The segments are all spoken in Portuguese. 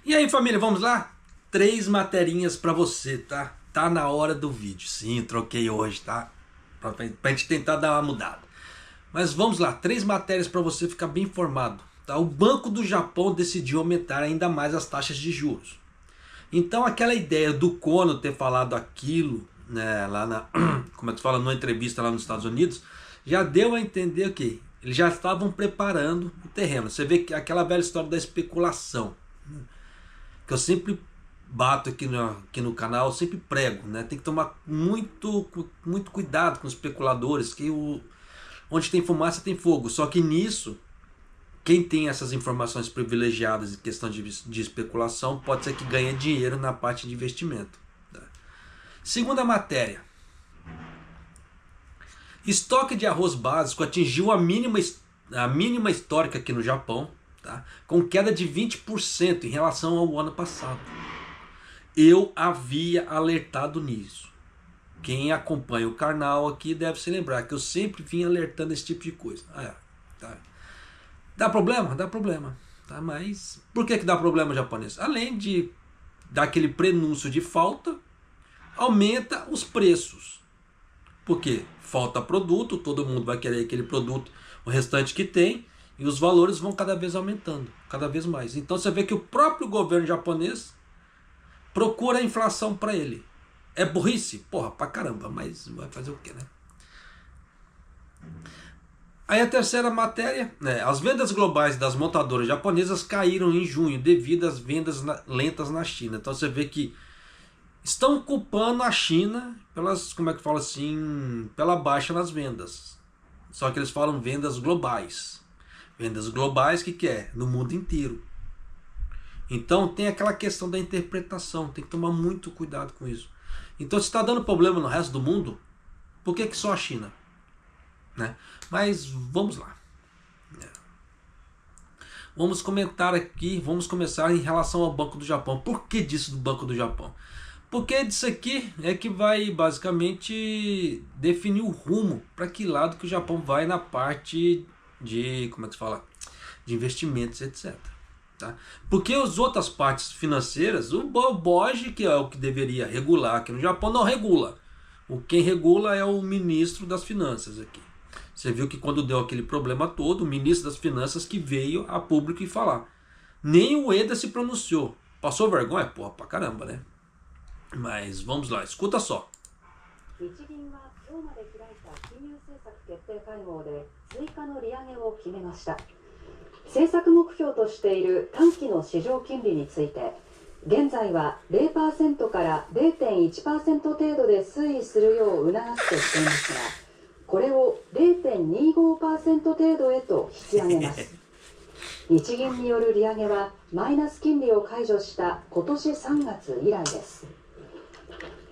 E aí, família, vamos lá? 3 materinhas pra você, tá? Tá na hora do vídeo. Sim, troquei hoje, tá? Pra gente tentar dar uma mudada. Mas vamos lá, 3 matérias pra você ficar bem informado, tá? O Banco do Japão decidiu aumentar ainda mais as taxas de juros. Então aquela ideia do Kono ter falado aquilo, né, lá na, como é que se fala, numa entrevista lá nos Estados Unidos, já deu a entender que eles já estavam preparando o terreno. Você vê que aquela velha história da especulação, né, que eu sempre bato aqui no canal, eu sempre prego, né? Tem que tomar muito cuidado com os especuladores, que onde tem fumaça tem fogo. Só que nisso, quem tem essas informações privilegiadas em questão de especulação, pode ser que ganhe dinheiro na parte de investimento. Tá? Segunda matéria. Estoque de arroz básico atingiu a mínima histórica aqui no Japão, tá? Com queda de 20% em relação ao ano passado. Eu havia alertado nisso. Quem acompanha o canal aqui deve se lembrar que eu sempre vim alertando esse tipo de coisa. Tá. Dá problema? Dá problema. Tá? Mas por que dá problema, japonês? Além de dar aquele prenúncio de falta, aumenta os preços. Por quê? Falta produto, todo mundo vai querer aquele produto, o restante que tem, e os valores vão cada vez aumentando, cada vez mais. Então você vê que o próprio governo japonês procura a inflação para ele. É burrice? Porra, pra caramba, mas vai fazer o quê, né? Aí a terceira matéria, né? As vendas globais das montadoras japonesas caíram em junho devido às vendas lentas na China. Então você vê que estão culpando a China pelas, como é que fala assim, pela baixa nas vendas. Só que eles falam vendas globais. Vendas globais, que é? No mundo inteiro. Então tem aquela questão da interpretação, tem que tomar muito cuidado com isso. Então se está dando problema no resto do mundo, por que só a China? Né? Mas vamos lá. Vamos comentar aqui, vamos começar em relação ao Banco do Japão. Por que disso do Banco do Japão? Porque disso aqui é que vai basicamente definir o rumo para que lado que o Japão vai na parte de, como é que se fala? De investimentos, etc. Tá? Porque as outras partes financeiras, o BOJ, que é o que deveria regular aqui no Japão, não regula. Quem regula é o ministro das finanças aqui. Você viu que quando deu aquele problema todo, o ministro das finanças que veio a público e falar. Nem o Ueda se pronunciou. Passou vergonha? Porra, pra caramba, né? Mas vamos lá, escuta só.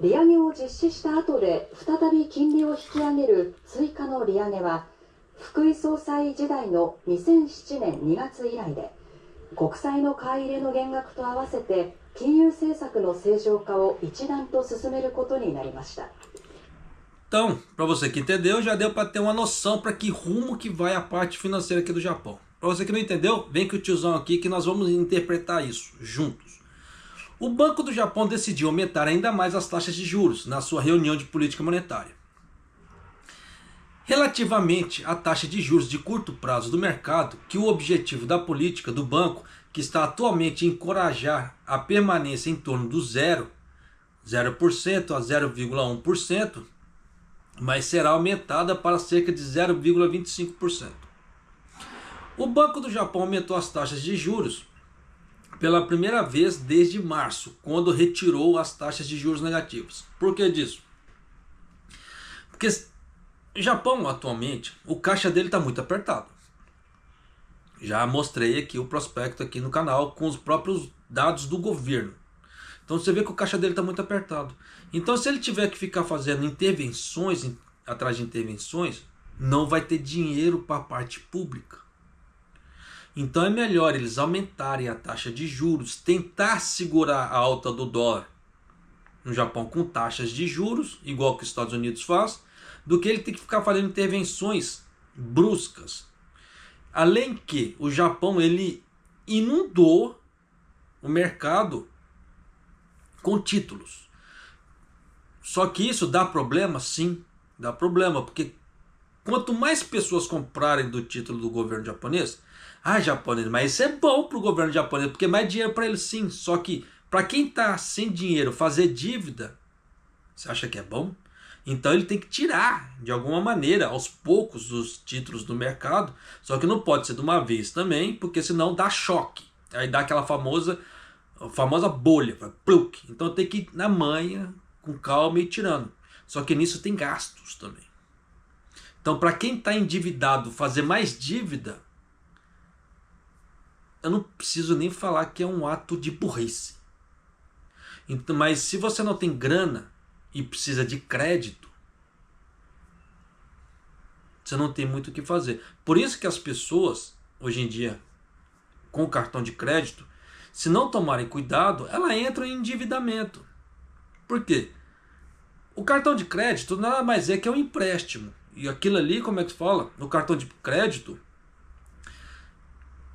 利上げを実施した後で再び金利を引き上げる追加の利上げは福井総裁時代の2007年2月以来で、国債の買い入れの減額と合わせて金融政策の正常化を一段と進めることになりました。Então, para você que entendeu, já deu para ter uma noção para que rumo que vai a parte financeira aqui do Japão. Para você que não entendeu, vem com o tiozão aqui que nós vamos interpretar isso juntos. O Banco do Japão decidiu aumentar ainda mais as taxas de juros na sua reunião de política monetária. Relativamente à taxa de juros de curto prazo do mercado, que o objetivo da política do banco, que está atualmente em encorajar a permanência em torno do 0% a 0,1%, mas será aumentada para cerca de 0,25%. O Banco do Japão aumentou as taxas de juros pela primeira vez desde março, quando retirou as taxas de juros negativas. Por que disso? Porque o Japão atualmente, o caixa dele está muito apertado. Já mostrei aqui o prospecto aqui no canal com os próprios dados do governo. Então você vê que o caixa dele está muito apertado. Então se ele tiver que ficar fazendo intervenções atrás de intervenções, não vai ter dinheiro para a parte pública. Então é melhor eles aumentarem a taxa de juros, tentar segurar a alta do dólar no Japão com taxas de juros, igual que os Estados Unidos faz, do que ele ter que ficar fazendo intervenções bruscas. Além que o Japão ele inundou o mercado com títulos. Só que isso dá problema? Sim, dá problema, porque quanto mais pessoas comprarem do título do governo japonês, japonês, mas isso é bom para o governo japonês, porque é mais dinheiro para eles, sim. Só que para quem está sem dinheiro fazer dívida, você acha que é bom? Então ele tem que tirar de alguma maneira, aos poucos, os títulos do mercado. Só que não pode ser de uma vez também, porque senão dá choque. Aí dá aquela famosa bolha, pluk. Então tem que ir na manha, com calma e ir tirando. Só que nisso tem gastos também. Então para quem está endividado fazer mais dívida, eu não preciso nem falar que é um ato de burrice. Então, mas se você não tem grana e precisa de crédito, você não tem muito o que fazer. Por isso que as pessoas, hoje em dia, com o cartão de crédito, se não tomarem cuidado, elas entram em endividamento. Por quê? O cartão de crédito nada mais é que um empréstimo. E aquilo ali, como é que se fala? No cartão de crédito,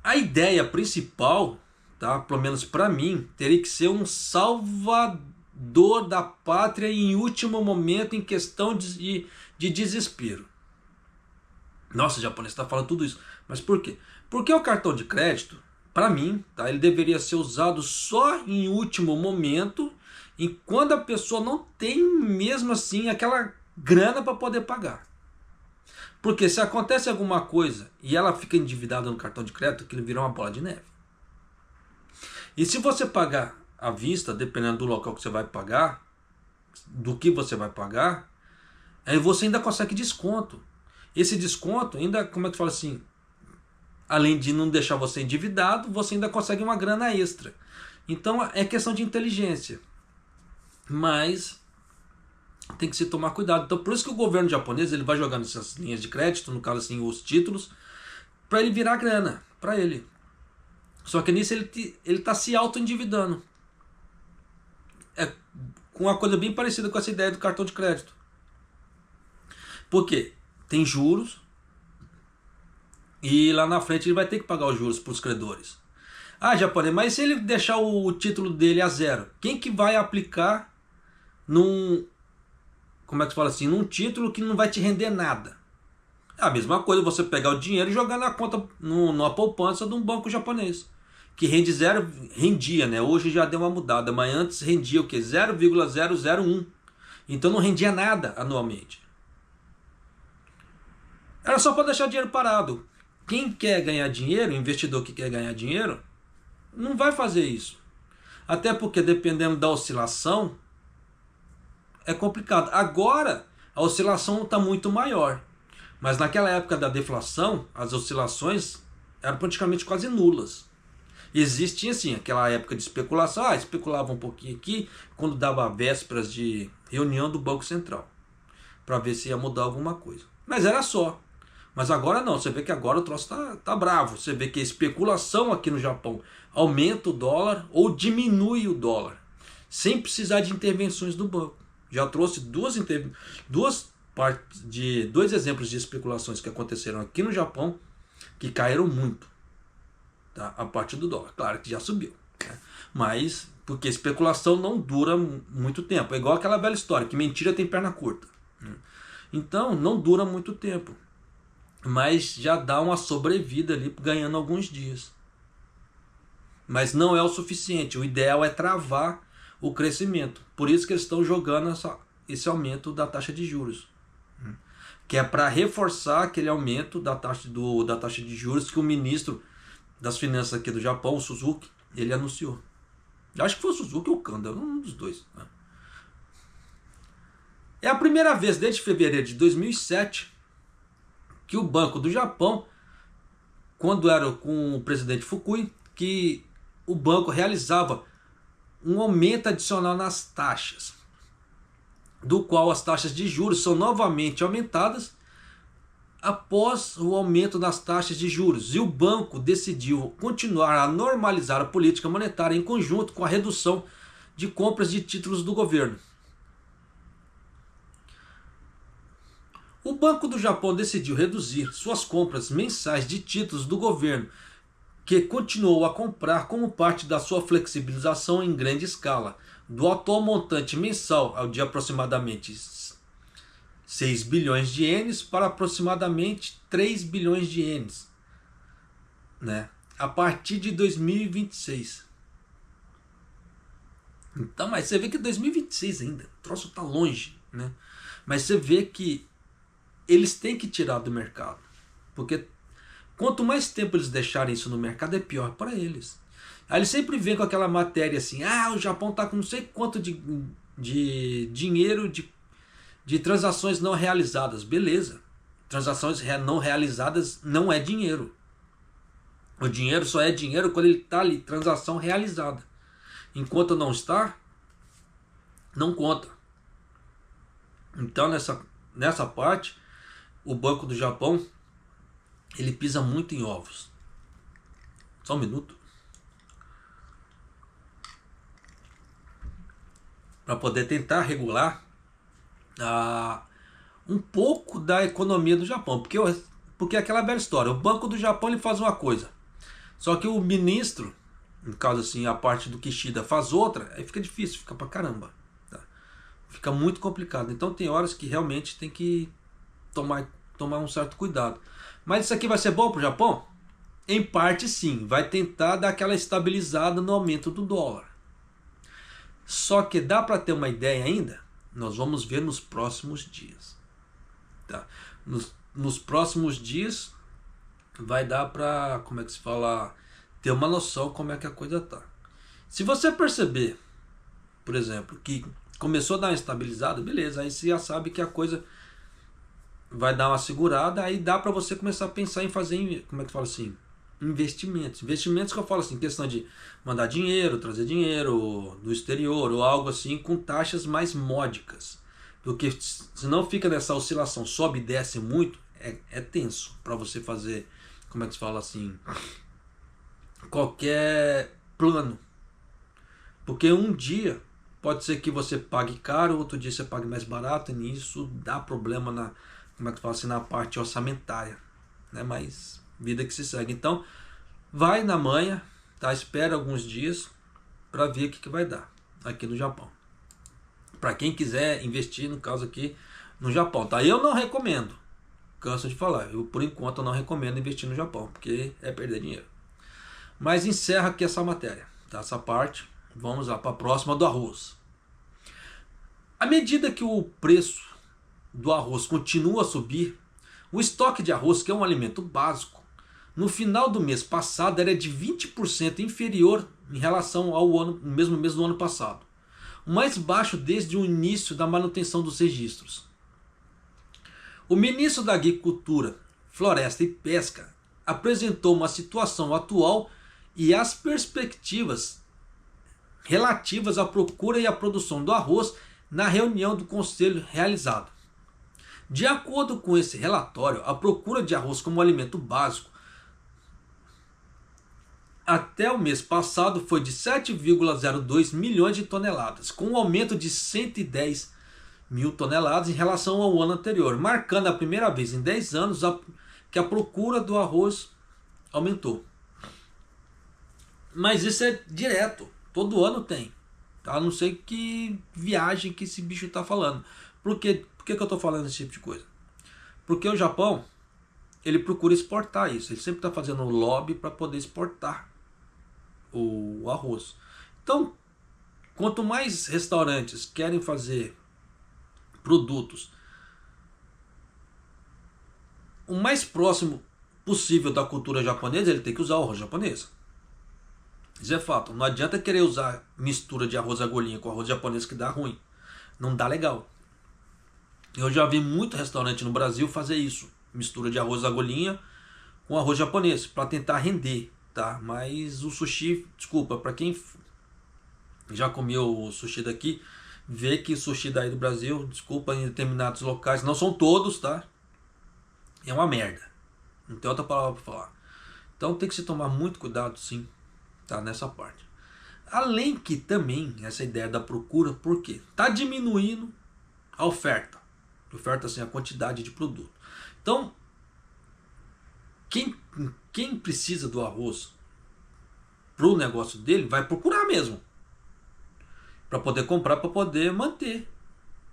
a ideia principal, tá? Pelo menos para mim, teria que ser um salvador da pátria em último momento, em questão de desespero. Nossa, o japonês está falando tudo isso. Mas por quê? Porque o cartão de crédito, para mim, tá? Ele deveria ser usado só em último momento, e quando a pessoa não tem mesmo assim aquela grana para poder pagar. Porque se acontece alguma coisa e ela fica endividada no cartão de crédito, aquilo vira uma bola de neve. E se você pagar à vista, dependendo do local que você vai pagar, do que você vai pagar, aí você ainda consegue desconto. Esse desconto ainda, como é que fala assim, além de não deixar você endividado, você ainda consegue uma grana extra. Então é questão de inteligência. Mas tem que se tomar cuidado. Então por isso que o governo japonês ele vai jogando essas linhas de crédito, no caso assim os títulos, para ele virar grana para ele. Só que nisso ele está se auto-endividando. É com uma coisa bem parecida com essa ideia do cartão de crédito. Por quê? Tem juros e lá na frente ele vai ter que pagar os juros para os credores. Japonês, mas se ele deixar o título dele a zero, quem que vai aplicar como é que se fala assim, num título que não vai te render nada? É a mesma coisa você pegar o dinheiro e jogar na conta, numa poupança de um banco japonês. Que rende zero, rendia, né? Hoje já deu uma mudada, mas antes rendia o quê? 0,001. Então não rendia nada anualmente. Era só para deixar dinheiro parado. Quem quer ganhar dinheiro, investidor que quer ganhar dinheiro, não vai fazer isso. Até porque dependendo da oscilação, é complicado. Agora a oscilação está muito maior. Mas naquela época da deflação, as oscilações eram praticamente quase nulas. Existia assim, aquela época de especulação, especulava um pouquinho aqui, quando dava vésperas de reunião do Banco Central, para ver se ia mudar alguma coisa. Mas era só. Mas agora não, você vê que agora o troço tá bravo. Você vê que a especulação aqui no Japão aumenta o dólar ou diminui o dólar, sem precisar de intervenções do banco. Já trouxe dois exemplos de especulações que aconteceram aqui no Japão, que caíram muito, tá? A parte do dólar. Claro que já subiu, né? Mas porque especulação não dura muito tempo. É igual aquela velha história, que mentira tem perna curta, né? Então não dura muito tempo, mas já dá uma sobrevida ali, ganhando alguns dias. Mas não é o suficiente. O ideal é travar o crescimento. Por isso que eles estão jogando esse aumento da taxa de juros, que é para reforçar aquele aumento da taxa de juros que o ministro das finanças aqui do Japão, o Suzuki, ele anunciou. Eu acho que foi o Suzuki ou o Kanda, um dos dois, né? É a primeira vez desde fevereiro de 2007 que o Banco do Japão, quando era com o presidente Fukui, que o banco realizava um aumento adicional nas taxas, do qual as taxas de juros são novamente aumentadas após o aumento das taxas de juros. E o banco decidiu continuar a normalizar a política monetária em conjunto com a redução de compras de títulos do governo. O Banco do Japão decidiu reduzir suas compras mensais de títulos do governo que continuou a comprar como parte da sua flexibilização em grande escala, do atual montante mensal ao de aproximadamente 6 bilhões de ienes para aproximadamente 3 bilhões de ienes, né, a partir de 2026. Então, mas você vê que 2026 ainda, o troço está longe, né? Mas você vê que eles têm que tirar do mercado, porque quanto mais tempo eles deixarem isso no mercado, é pior para eles. Aí eles sempre vêm com aquela matéria assim, o Japão está com não sei quanto de dinheiro de transações não realizadas. Beleza, transações não realizadas não é dinheiro. O dinheiro só é dinheiro quando ele está ali, transação realizada. Enquanto não está, não conta. Então nessa parte, o Banco do Japão, ele pisa muito em ovos. Só um minuto. Para poder tentar regular um pouco da economia do Japão. Porque é aquela velha história. O Banco do Japão ele faz uma coisa. Só que o ministro, no caso assim, a parte do Kishida faz outra, aí fica difícil, fica pra caramba. Tá? Fica muito complicado. Então tem horas que realmente tem que tomar um certo cuidado. Mas isso aqui vai ser bom pro Japão? Em parte sim, vai tentar dar aquela estabilizada no aumento do dólar. Só que dá para ter uma ideia ainda? Nós vamos ver nos próximos dias. Tá? Nos próximos dias vai dar para, como é que se fala, ter uma noção como é que a coisa tá. Se você perceber, por exemplo, que começou a dar uma estabilizada, beleza, aí você já sabe que a coisa vai dar uma segurada, aí dá para você começar a pensar em fazer, como é que fala assim, investimentos. Investimentos que eu falo assim, questão de mandar dinheiro, trazer dinheiro do exterior ou algo assim com taxas mais módicas. Porque senão fica nessa oscilação, sobe e desce muito, é tenso para você fazer, como é que se fala assim, qualquer plano. Porque um dia pode ser que você pague caro, outro dia você pague mais barato, e nisso dá problema na, como é que fala assim, na parte orçamentária, né? Mas vida que se segue. Então vai na manha, tá? Espera alguns dias para ver o que vai dar aqui no Japão. Para quem quiser investir, no caso aqui no Japão, tá? Eu não recomendo, canso de falar, eu por enquanto não recomendo investir no Japão, porque é perder dinheiro. Mas encerra aqui essa matéria, tá? Essa parte. Vamos lá para a próxima, do arroz. À medida que o preço do arroz continua a subir, o estoque de arroz, que é um alimento básico, no final do mês passado era de 20% inferior em relação ao mesmo mês do ano passado. O mais baixo desde o início da manutenção dos registros. O ministro da Agricultura, Floresta e Pesca apresentou uma situação atual e as perspectivas relativas à procura e à produção do arroz na reunião do Conselho realizada. De acordo com esse relatório, a procura de arroz como alimento básico até o mês passado foi de 7,02 milhões de toneladas, com um aumento de 110 mil toneladas em relação ao ano anterior, marcando a primeira vez em 10 anos que a procura do arroz aumentou. Mas isso é direto, todo ano tem. Tá? Não sei que viagem que esse bicho está falando. Por que eu estou falando esse tipo de coisa? Porque o Japão, ele procura exportar isso. Ele sempre está fazendo um lobby para poder exportar o arroz. Então, quanto mais restaurantes querem fazer produtos o mais próximo possível da cultura japonesa, ele tem que usar o arroz japonês. Isso é fato. Não adianta querer usar mistura de arroz agulhinha com arroz japonês, que dá ruim. Não dá legal. Eu já vi muito restaurante no Brasil fazer isso. Mistura de arroz agulhinha com arroz japonês, para tentar render. Tá? Mas o sushi, desculpa, para quem já comeu o sushi daqui, vê que o sushi daí do Brasil, desculpa, em determinados locais, não são todos, tá? É uma merda. Não tem outra palavra para falar. Então tem que se tomar muito cuidado, sim, tá? Nessa parte. Além que também, essa ideia da procura, por quê? Tá diminuindo a oferta. Oferta, assim, a quantidade de produto. Então, quem precisa do arroz, pro negócio dele, vai procurar mesmo. Para poder comprar, para poder manter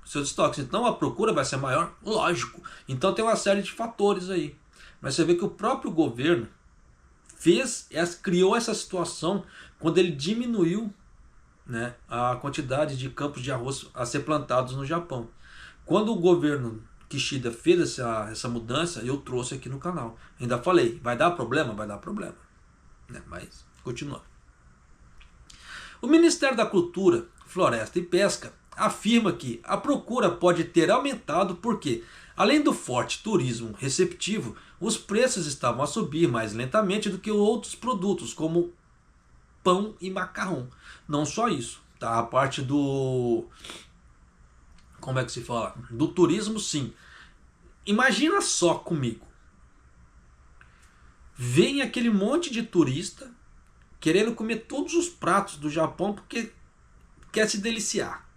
seus estoques. Então a procura vai ser maior, lógico. Então tem uma série de fatores aí. Mas você vê que o próprio governo criou essa situação quando ele diminuiu, né, a quantidade de campos de arroz a ser plantados no Japão. Quando o governo Kishida fez essa mudança, eu trouxe aqui no canal. Ainda falei, vai dar problema? Vai dar problema. Né? Mas, continua. O Ministério da Cultura, Floresta e Pesca afirma que a procura pode ter aumentado porque, além do forte turismo receptivo, os preços estavam a subir mais lentamente do que outros produtos, como pão e macarrão. Não só isso, tá? A parte do... como é que se fala? Do turismo, sim. Imagina só comigo. Vem aquele monte de turista querendo comer todos os pratos do Japão porque quer se deliciar.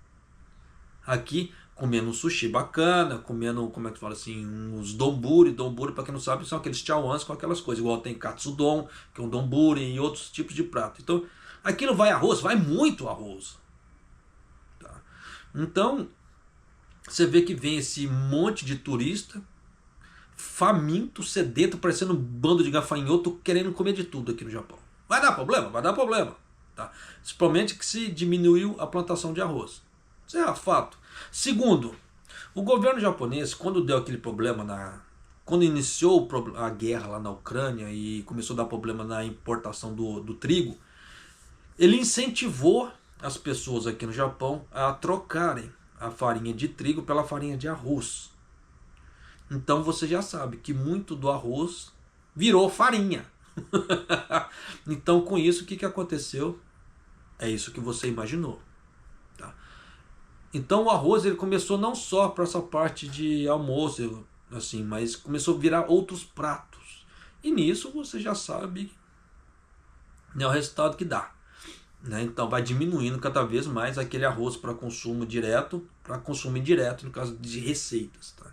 Aqui, comendo um sushi bacana, comendo, como é que fala assim, uns donburi. Donburi, para quem não sabe, são aqueles chawans com aquelas coisas. Igual tem katsudon, que é um donburi, e outros tipos de prato. Então, aquilo vai arroz, vai muito arroz. Tá? Então, você vê que vem esse monte de turista, faminto, sedento, parecendo um bando de gafanhoto, querendo comer de tudo aqui no Japão. Vai dar problema? Vai dar problema. Tá? Principalmente que se diminuiu a plantação de arroz. Isso é fato. Segundo, o governo japonês, quando deu aquele problema, quando iniciou a guerra lá na Ucrânia e começou a dar problema na importação do trigo, ele incentivou as pessoas aqui no Japão a trocarem a farinha de trigo pela farinha de arroz. Então você já sabe que muito do arroz virou farinha. Então com isso o que aconteceu? É isso que você imaginou. Tá? Então o arroz ele começou não só para essa parte de almoço, assim, mas começou a virar outros pratos. E nisso você já sabe, né, o resultado que dá. Né? Então vai diminuindo cada vez mais aquele arroz para consumo direto, para consumo indireto, no caso de receitas. Tá?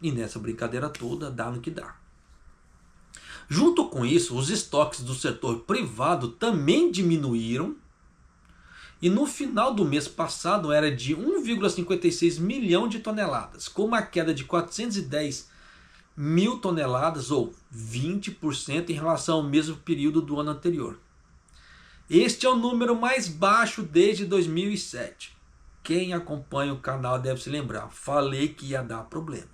E nessa brincadeira toda dá no que dá. Junto com isso, os estoques do setor privado também diminuíram. E no final do mês passado era de 1,56 milhão de toneladas, com uma queda de 410 mil toneladas, ou 20% em relação ao mesmo período do ano anterior. Este é o número mais baixo desde 2007. Quem acompanha o canal deve se lembrar. Falei que ia dar problema.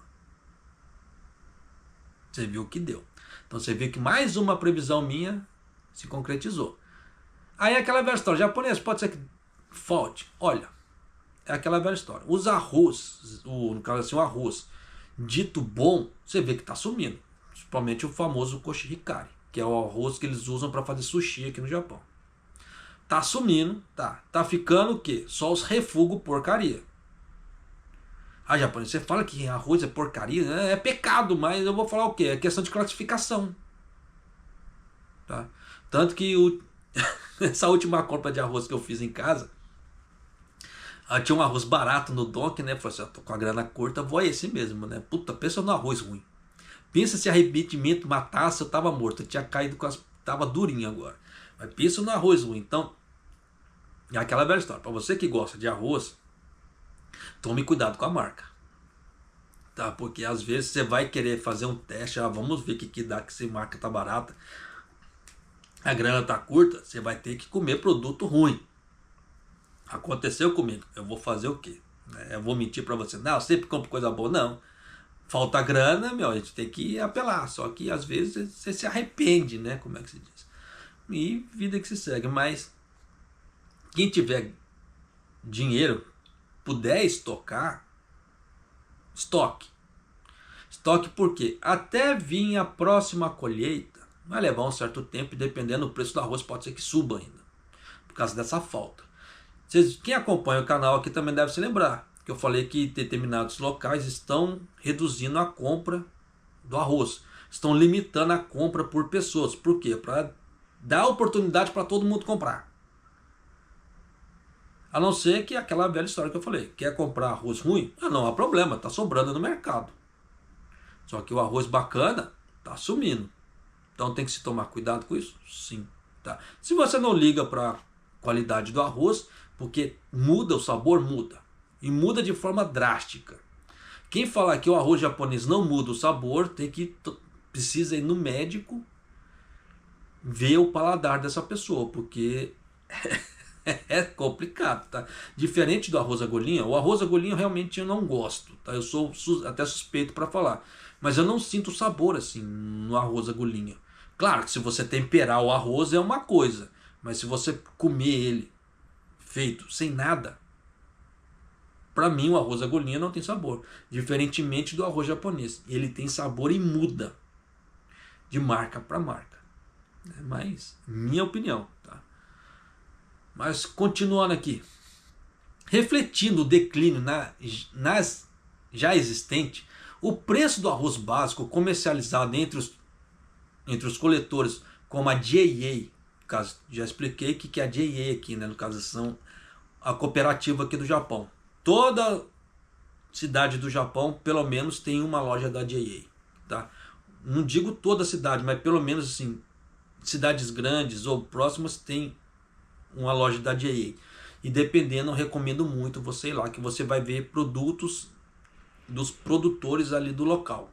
Você viu o que deu. Então você viu que mais uma previsão minha se concretizou. Aí é aquela velha história. Japonês, pode ser que falte. Olha, é aquela velha história. Os arroz, no caso assim, o arroz dito bom, você vê que está sumindo. Principalmente o famoso koshihikari, que é o arroz que eles usam para fazer sushi aqui no Japão. Tá sumindo, tá ficando o quê? Só os refugos porcaria. Ah, japonês, você fala que arroz é porcaria, é pecado, mas eu vou falar o quê? É questão de classificação. Tá? Tanto que essa última compra de arroz que eu fiz em casa, tinha um arroz barato no Donk, né? Falei assim, tô com a grana curta, vou a esse mesmo, né? Puta, pensa no arroz ruim. Pensa se arrependimento matasse, eu tava morto. Eu tinha caído tava durinho agora. Mas pensa no arroz ruim. Então, é aquela velha história. Para você que gosta de arroz, tome cuidado com a marca. Tá? Porque às vezes você vai querer fazer um teste. Vamos ver o que dá, que essa marca tá barata. A grana tá curta. Você vai ter que comer produto ruim. Aconteceu comigo. Eu vou fazer o quê? Eu vou mentir para você. Não, eu sempre compro coisa boa. Não. Falta grana, a gente tem que apelar. Só que às vezes você se arrepende, né? Como é que se diz? E vida que se segue. Mas quem tiver dinheiro, puder estocar, estoque. Estoque porque até vir a próxima colheita, vai levar um certo tempo e dependendo do preço do arroz pode ser que suba ainda. Por causa dessa falta. Quem acompanha o canal aqui também deve se lembrar que eu falei que determinados locais estão reduzindo a compra do arroz. Estão limitando a compra por pessoas. Por quê? Para dar oportunidade para todo mundo comprar. A não ser que aquela velha história que eu falei. Quer comprar arroz ruim? Não há problema, está sobrando no mercado. Só que o arroz bacana está sumindo. Então tem que se tomar cuidado com isso? Sim. Tá? Se você não liga para a qualidade do arroz, porque muda o sabor, muda. E muda de forma drástica. Quem falar que o arroz japonês não muda o sabor, precisa ir no médico ver o paladar dessa pessoa, porque é complicado, tá? Diferente do arroz agulhinha, o arroz agulhinha realmente eu não gosto, tá? Eu sou até suspeito para falar, mas eu não sinto sabor assim no arroz agulhinha. Claro que se você temperar o arroz é uma coisa, mas se você comer ele feito sem nada, para mim o arroz agulhinha não tem sabor, diferentemente do arroz japonês. Ele tem sabor e muda de marca para marca. Mas minha opinião, tá? Mas continuando aqui, refletindo o declínio nas já existente, o preço do arroz básico comercializado entre os coletores, como a JA, no caso, já expliquei o que é a JA aqui, né? No caso, são a cooperativa aqui do Japão. Toda cidade do Japão, pelo menos, tem uma loja da JA, tá? Não digo toda cidade, mas pelo menos assim, cidades grandes ou próximas tem uma loja da JA. E dependendo, eu recomendo muito você ir lá, que você vai ver produtos dos produtores ali do local.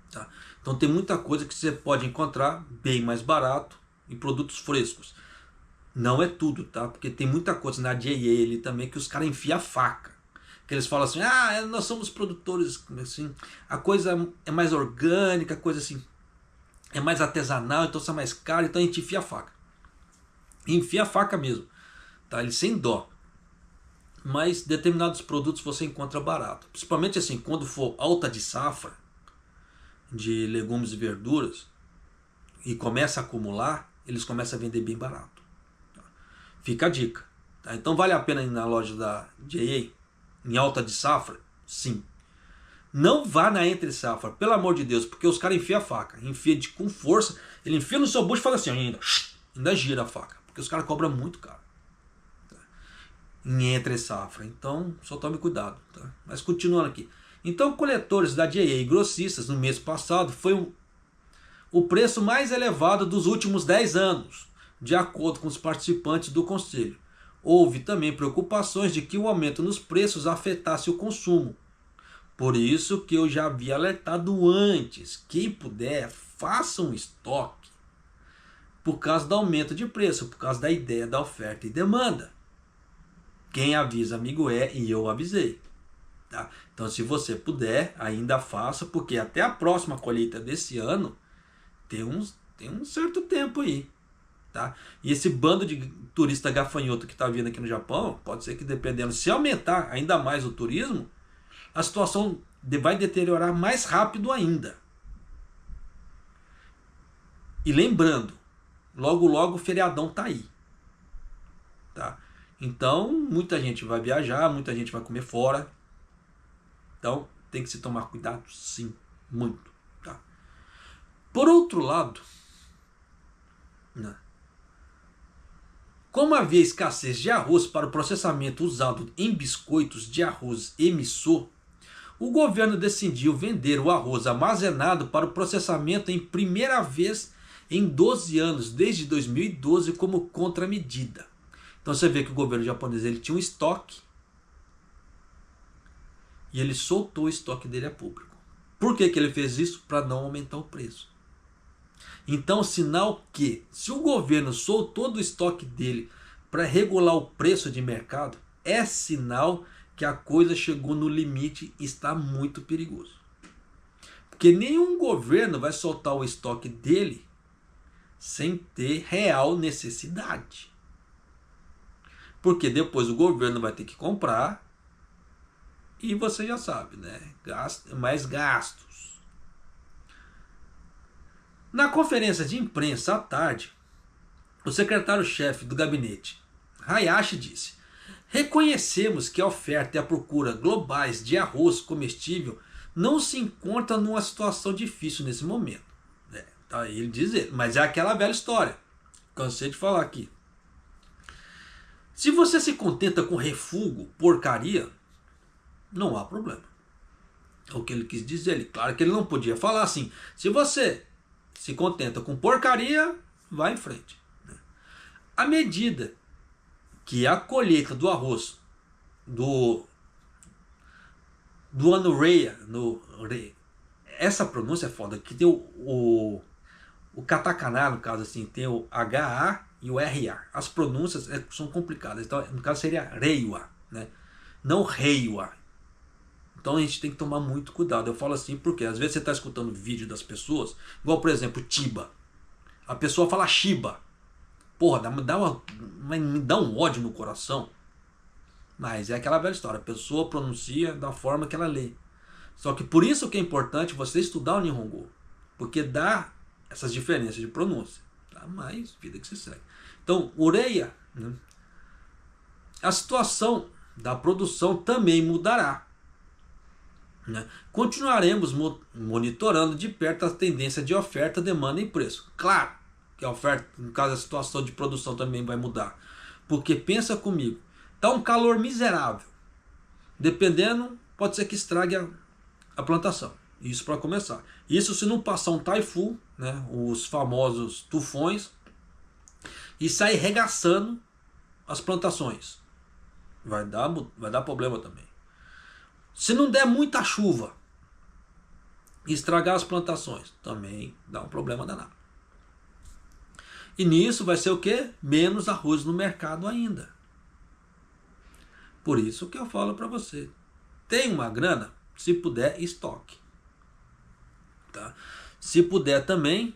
Tá? Então tem muita coisa que você pode encontrar bem mais barato e produtos frescos. Não é tudo, tá? Porque tem muita coisa na JA ali também que os caras enfiam a faca. Que eles falam assim, nós somos produtores, assim, a coisa é mais orgânica, a coisa assim, é mais artesanal, então é mais caro, então a gente enfia a faca. Enfia a faca mesmo, tá? Ele sem dó. Mas determinados produtos você encontra barato. Principalmente assim, quando for alta de safra, de legumes e verduras, e começa a acumular, eles começam a vender bem barato. Tá? Fica a dica. Tá? Então vale a pena ir na loja da JA, em alta de safra? Sim. Não vá na entre safra, pelo amor de Deus, porque os caras enfiam a faca, enfia com força, ele enfia no seu bucho e fala assim, ainda gira a faca, porque os caras cobram muito caro, tá? Em entre safra, então só tome cuidado, tá? Mas continuando aqui, então coletores da JA e grossistas no mês passado foi o preço mais elevado dos últimos 10 anos, de acordo com os participantes do conselho. Houve também preocupações de que o aumento nos preços afetasse o consumo. Por isso que eu já havia alertado antes, quem puder, faça um estoque por causa do aumento de preço, por causa da ideia da oferta e demanda. Quem avisa amigo é, e eu avisei. Tá? Então se você puder, ainda faça, porque até a próxima colheita desse ano tem um certo tempo aí. Tá? E esse bando de turista gafanhoto que está vindo aqui no Japão, pode ser que dependendo, se aumentar ainda mais o turismo, a situação vai deteriorar mais rápido ainda. E lembrando, logo logo o feriadão tá aí. Tá? Então muita gente vai viajar, muita gente vai comer fora. Então tem que se tomar cuidado sim, muito. Tá? Por outro lado, como havia escassez de arroz para o processamento usado em biscoitos de arroz e miso, o governo decidiu vender o arroz armazenado para o processamento em primeira vez em 12 anos, desde 2012, como contramedida. Então você vê que o governo japonês ele tinha um estoque e ele soltou o estoque dele a público. Por que ele fez isso? Para não aumentar o preço. Então, sinal que, se o governo soltou do estoque dele para regular o preço de mercado, é sinal que a coisa chegou no limite e está muito perigoso. Porque nenhum governo vai soltar o estoque dele sem ter real necessidade. Porque depois o governo vai ter que comprar e você já sabe, né? Mais gastos. Na conferência de imprensa à tarde, o secretário-chefe do gabinete, Hayashi, disse: reconhecemos que a oferta e a procura globais de arroz comestível não se encontram numa situação difícil nesse momento. Tá, ele diz, mas é aquela velha história. Cansei de falar aqui. Se você se contenta com refúgio, porcaria, não há problema. É o que ele quis dizer. Claro que ele não podia falar assim. Se você se contenta com porcaria, vai em frente. À medida que a colheita do arroz do ano Reia, essa pronúncia é foda, que tem o katakana, no caso assim, tem o HA e o RA. As pronúncias são complicadas, então no caso seria Reiwa, né? Não Reiwa. Então a gente tem que tomar muito cuidado. Eu falo assim porque às vezes você está escutando vídeo das pessoas, igual por exemplo Tiba. A pessoa fala Shiba. Porra, me dá um ódio no coração. Mas é aquela velha história. A pessoa pronuncia da forma que ela lê. Só que por isso que é importante você estudar o Nihongo. Porque dá essas diferenças de pronúncia. Tá? Mas vida que se segue. Então, ureia, né? A situação da produção também mudará. Né? Continuaremos monitorando de perto a tendência de oferta, demanda e preço. Claro que a oferta, no caso a situação de produção também vai mudar. Porque pensa comigo, tá um calor miserável. Dependendo, pode ser que estrague a plantação. Isso para começar. Isso se não passar um taifu, né, os famosos tufões, e sair regaçando as plantações. Vai dar problema também. Se não der muita chuva e estragar as plantações, também dá um problema danado. E nisso vai ser o quê? Menos arroz no mercado ainda. Por isso que eu falo para você. Tem uma grana? Se puder, estoque. Tá? Se puder também,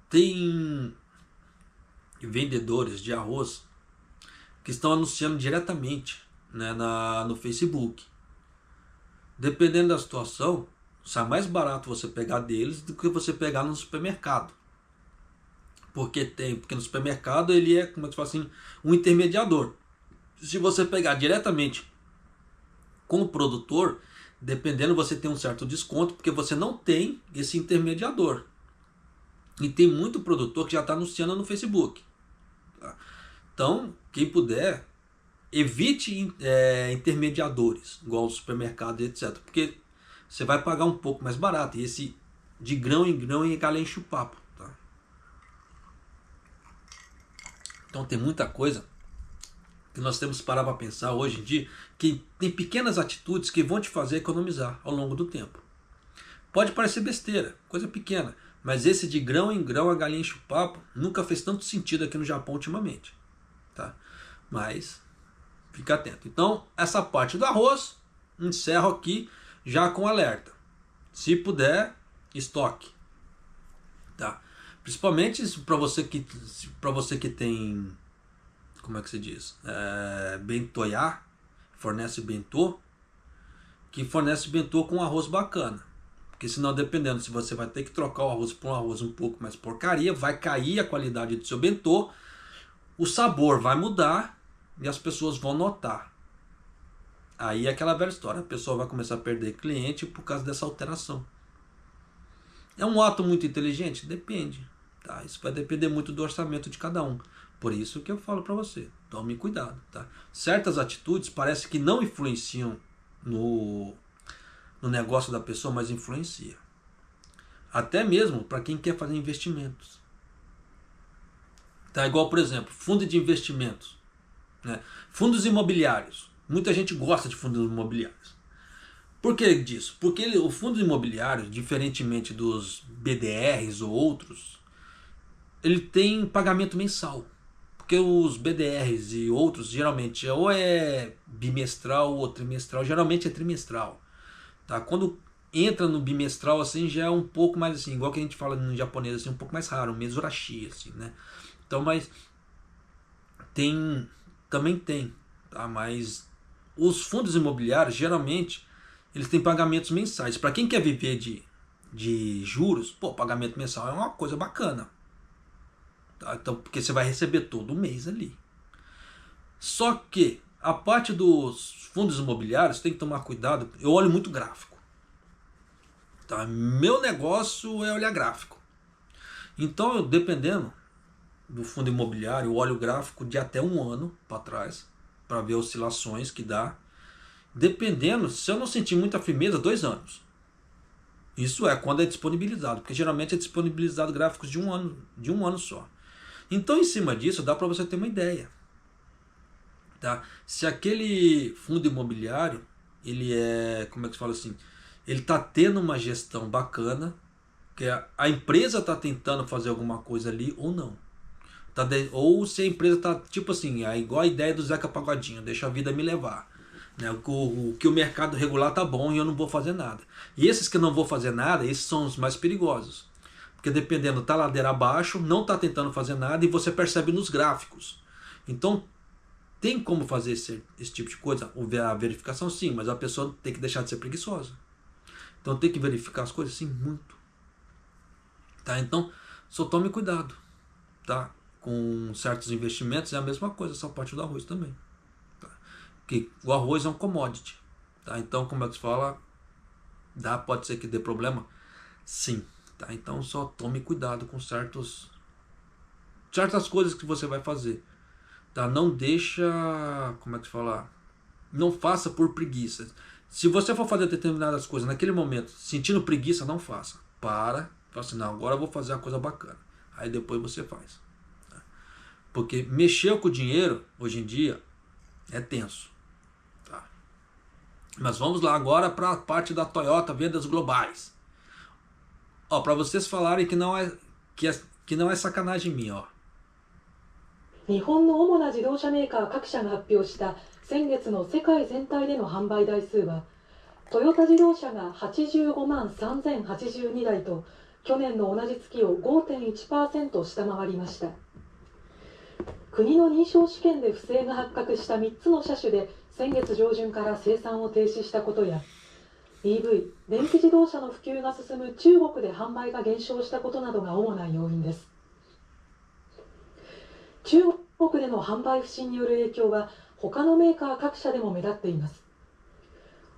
tem vendedores de arroz que estão anunciando diretamente, né, no Facebook. Dependendo da situação, sai mais barato você pegar deles do que você pegar no supermercado. Porque no supermercado ele é, como é que fala assim, um intermediador. Se você pegar diretamente com o produtor, dependendo, você tem um certo desconto, porque você não tem esse intermediador. E tem muito produtor que já está anunciando no Facebook. Tá? Então, quem puder, evite intermediadores, igual o supermercado, etc. Porque você vai pagar um pouco mais barato. E esse de grão em grão enche o papo. Tá? Então tem muita coisa que nós temos que parar para pensar hoje em dia, que tem pequenas atitudes que vão te fazer economizar ao longo do tempo. Pode parecer besteira, coisa pequena, mas esse de grão em grão a galinha enche o papo nunca fez tanto sentido aqui no Japão ultimamente. Tá? Mas fica atento. Então, essa parte do arroz, encerro aqui já com alerta. Se puder, estoque. Tá? Principalmente para você que tem, como é que se diz? Bentoyá, fornece bentô, que fornece bentô com arroz bacana. Porque senão, dependendo, se você vai ter que trocar o arroz por um arroz um pouco mais porcaria, vai cair a qualidade do seu bentô, o sabor vai mudar e as pessoas vão notar. Aí é aquela velha história, a pessoa vai começar a perder cliente por causa dessa alteração. É um ato muito inteligente? Depende. Tá? Isso vai depender muito do orçamento de cada um. Por isso que eu falo para você, tome cuidado. Tá? Certas atitudes parece que não influenciam no negócio da pessoa, mas influencia. Até mesmo para quem quer fazer investimentos. Tá? Igual, por exemplo, fundo de investimentos. Né? Fundos imobiliários. Muita gente gosta de fundos imobiliários. Por que disso? Porque o fundo imobiliário, diferentemente dos BDRs ou outros, ele tem pagamento mensal. Porque os BDRs e outros, geralmente, ou é bimestral ou trimestral, geralmente é trimestral. Tá? Quando entra no bimestral, assim, já é um pouco mais assim, igual que a gente fala no japonês, assim, um pouco mais raro, um mezurashi, assim, né? Então, mas também tem, tá? Mas os fundos imobiliários, geralmente, eles têm pagamentos mensais. Para quem quer viver de juros, pô, pagamento mensal é uma coisa bacana. Tá? Então, porque você vai receber todo mês ali. Só que a parte dos fundos imobiliários tem que tomar cuidado. Eu olho muito gráfico. Tá? Meu negócio é olhar gráfico. Então, dependendo do fundo imobiliário, eu olho o gráfico de até um ano para trás, para ver oscilações que dá. Dependendo, se eu não sentir muita firmeza, 2 anos. Isso é quando é disponibilizado, porque geralmente é disponibilizado gráficos de um ano só. Então, em cima disso, dá para você ter uma ideia. Tá? Se aquele fundo imobiliário, ele é, como é que se fala assim, ele está tendo uma gestão bacana, que a empresa está tentando fazer alguma coisa ali ou não. Ou se a empresa está, tipo assim, é igual a ideia do Zeca Pagodinho, deixa a vida me levar. Né? O que o mercado regular tá bom e eu não vou fazer nada. E esses que não vou fazer nada, esses são os mais perigosos. Porque dependendo, tá ladeira abaixo, não tá tentando fazer nada e você percebe nos gráficos. Então, tem como fazer esse tipo de coisa? A verificação sim, mas a pessoa tem que deixar de ser preguiçosa. Então tem que verificar as coisas sim, muito. Tá? Então, só tome cuidado. Tá? Com certos investimentos é a mesma coisa, essa parte do arroz também. Tá? Porque o arroz é um commodity. Tá? Então, como é que se fala? Pode ser que dê problema? Sim. Tá? Então só tome cuidado com certas coisas que você vai fazer. Tá? Não deixa, como é que se fala? Não faça por preguiça. Se você for fazer determinadas coisas naquele momento, sentindo preguiça, não faça. Fala assim, não, agora eu vou fazer uma coisa bacana. Aí depois você faz. Tá? Porque mexer com o dinheiro, hoje em dia, é tenso. Tá? Mas vamos lá agora para a parte da Toyota, vendas globais. Ó, para vocês falarem que não é sacanagem minha, ó. 日本の主な自動車メーカー各社が発表した先月の世界全体での販売台数は、トヨタ自動車が85万3082台と去年の同じ月を 5.1% 下回りました。国の認証試験で不正が発覚した3つの車種で先月上旬から生産を停止したことや、 EV 電気自動車の普及が進む中国で販売が減少したことなどが主な要因です。中国での販売不振による影響は他のメーカー各社でも目立っています。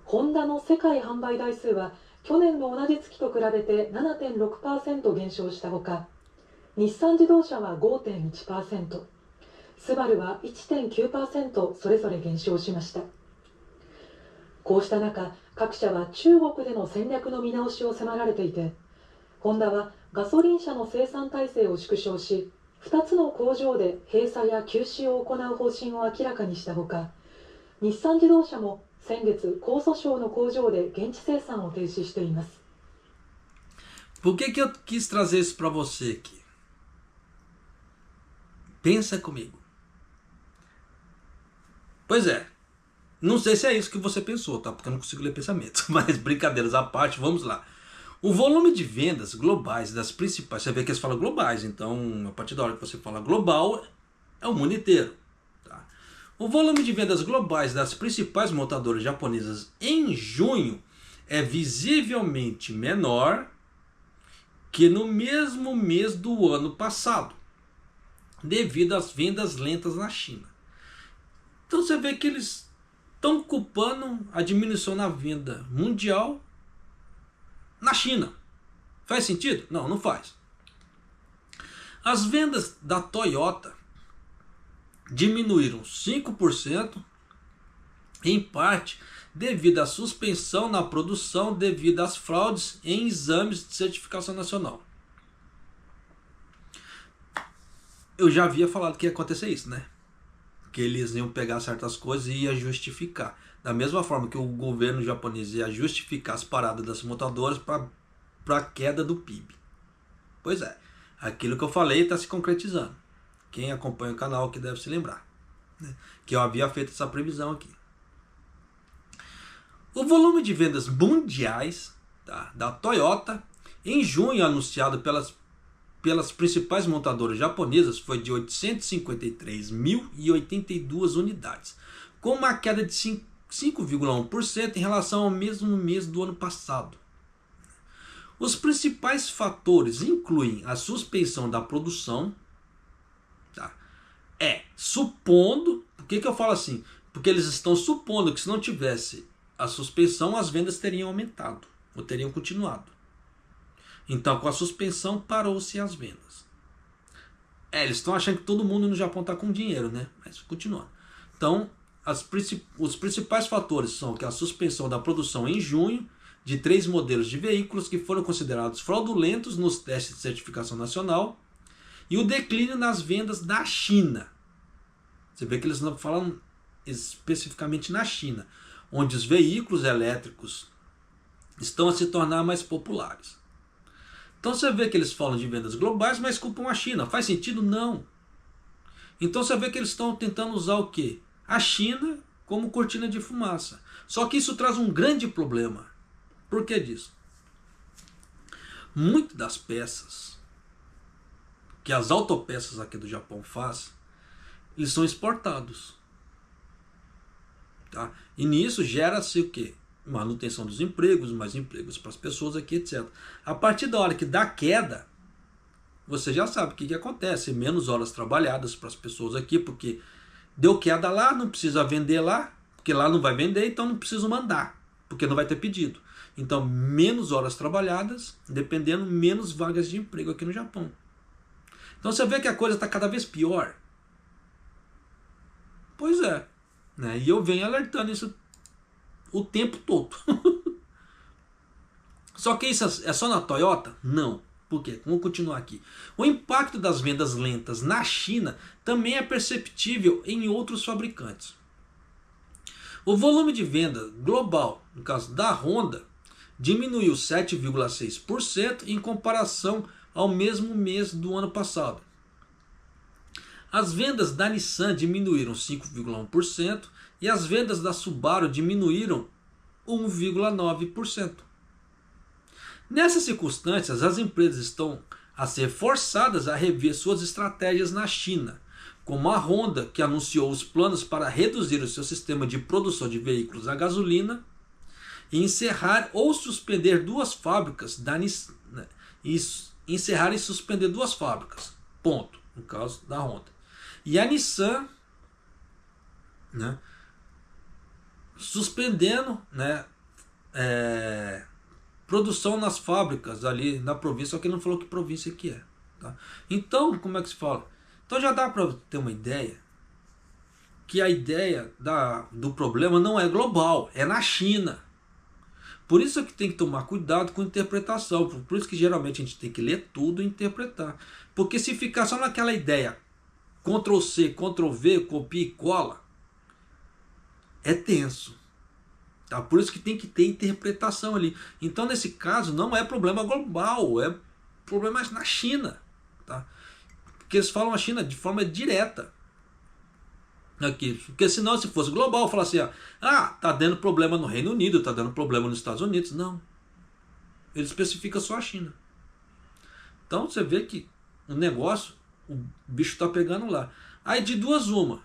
ホンダの世界販売台数は去年の同じ月と比べて 7.6% 減少したほか、日産自動車は 5.1%、スバルは 1.9% それぞれ減少しました。こうした中、各社は中国での戦略の見直しを迫られていて、ホンダはガソリン車の生産体制を縮小し、2つの工場で閉鎖や休止を行う方針を明らかにしたほか、日産自動車も先月、江蘇省の工場で現地生産を停止しています。Por que eu quis trazer isso para você aqui? Pensa comigo. Pois é, não sei se é isso que você pensou, tá? Porque eu não consigo ler pensamento. Mas brincadeiras à parte, vamos lá. O volume de vendas globais das principais... Você vê que eles falam globais, então a partir da hora que você fala global, é o mundo inteiro. Tá? O volume de vendas globais das principais montadoras japonesas em junho é visivelmente menor que no mesmo mês do ano passado, devido às vendas lentas na China. Então você vê que eles estão culpando a diminuição na venda mundial na China. Faz sentido? Não, não faz. As vendas da Toyota diminuíram 5%, em parte devido à suspensão na produção devido às fraudes em exames de certificação nacional. Eu já havia falado que ia acontecer isso, né? Que eles iam pegar certas coisas e ia justificar. Da mesma forma que o governo japonês ia justificar as paradas das montadoras para a queda do PIB. Pois é, aquilo que eu falei está se concretizando. Quem acompanha o canal que deve se lembrar, né? Que eu havia feito essa previsão aqui. O volume de vendas mundiais, tá, da Toyota em junho, anunciado pelas principais montadoras japonesas, foi de 853.082 unidades, com uma queda de 5,1% em relação ao mesmo mês do ano passado. Os principais fatores incluem a suspensão da produção, tá? Supondo, por que eu falo assim? Porque eles estão supondo que se não tivesse a suspensão, as vendas teriam aumentado, ou teriam continuado. Então, com a suspensão, parou-se as vendas. Eles estão achando que todo mundo no Japão está com dinheiro, né? Mas continuando. Então, os principais fatores são que a suspensão da produção em junho de 3 modelos de veículos que foram considerados fraudulentos nos testes de certificação nacional E o declínio nas vendas da China. Você vê que eles não falam especificamente na China, onde os veículos elétricos estão a se tornar mais populares. Então você vê que eles falam de vendas globais, mas culpam a China. Faz sentido? Não. Então você vê que eles estão tentando usar o quê? A China como cortina de fumaça. Só que isso traz um grande problema. Por que disso? Muitas das peças que as autopeças aqui do Japão fazem, eles são exportados. Tá? E nisso gera-se o quê? Manutenção dos empregos, mais empregos para as pessoas aqui, etc. A partir da hora que dá queda, você já sabe o que acontece. Menos horas trabalhadas para as pessoas aqui, porque deu queda lá, não precisa vender lá, porque lá não vai vender, então não precisa mandar, porque não vai ter pedido. Então, menos horas trabalhadas, dependendo, menos vagas de emprego aqui no Japão. Então você vê que a coisa está cada vez pior. Pois é. Né? E eu venho alertando isso o tempo todo. Só que isso é só na Toyota? Não. Por quê? Vamos continuar aqui. O impacto das vendas lentas na China também é perceptível em outros fabricantes. O volume de venda global, no caso da Honda, diminuiu 7,6% em comparação ao mesmo mês do ano passado. As vendas da Nissan diminuíram 5,1% e as vendas da Subaru diminuíram 1,9%. Nessas circunstâncias, as empresas estão a ser forçadas a rever suas estratégias na China, como a Honda, que anunciou os planos para reduzir o seu sistema de produção de veículos a gasolina e encerrar ou suspender duas fábricas da Nissan, encerrar e suspender duas fábricas. Ponto, no caso da Honda. E a Nissan, né, suspendendo, né, produção nas fábricas ali na província, só que ele não falou que província que é. Tá? Então, como é que se fala? Então já dá para ter uma ideia que a ideia do problema não é global, é na China. Por isso é que tem que tomar cuidado com a interpretação. Por isso que geralmente a gente tem que ler tudo e interpretar. Porque se ficar só naquela ideia, Ctrl C, Ctrl V, copia e cola, é tenso. Tá? Por isso que tem que ter interpretação ali. Então nesse caso não é problema global, é problema na China. Tá? Porque eles falam a China de forma direta. Aqui. Porque senão, se fosse global, falar assim, tá dando problema no Reino Unido, tá dando problema nos Estados Unidos. Não. Ele especifica só a China. Então você vê que o negócio, o bicho está pegando lá. Aí de duas uma.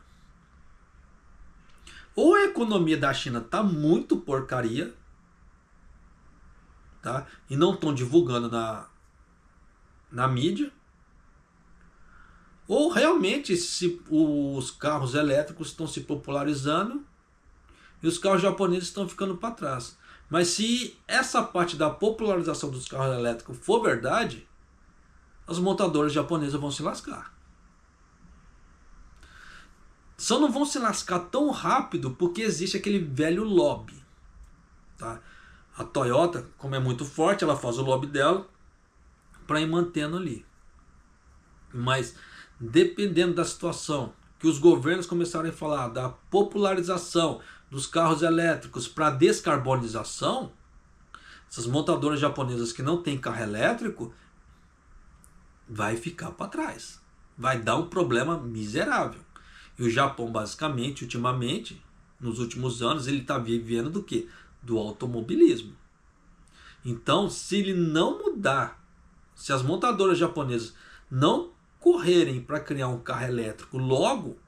Ou a economia da China tá muito porcaria, tá? E não estão divulgando na mídia. Ou realmente os carros elétricos estão se popularizando e os carros japoneses estão ficando para trás. Mas se essa parte da popularização dos carros elétricos for verdade, as montadoras japonesas vão se lascar. Só não vão se lascar tão rápido porque existe aquele velho lobby. Tá? A Toyota, como é muito forte, ela faz o lobby dela para ir mantendo ali. Mas dependendo da situação, que os governos começarem a falar da popularização dos carros elétricos para descarbonização, essas montadoras japonesas que não têm carro elétrico, vai ficar para trás. Vai dar um problema miserável. E o Japão, basicamente, ultimamente, nos últimos anos, ele está vivendo do quê? Do automobilismo. Então, se ele não mudar, se as montadoras japonesas não correrem para criar um carro elétrico logo,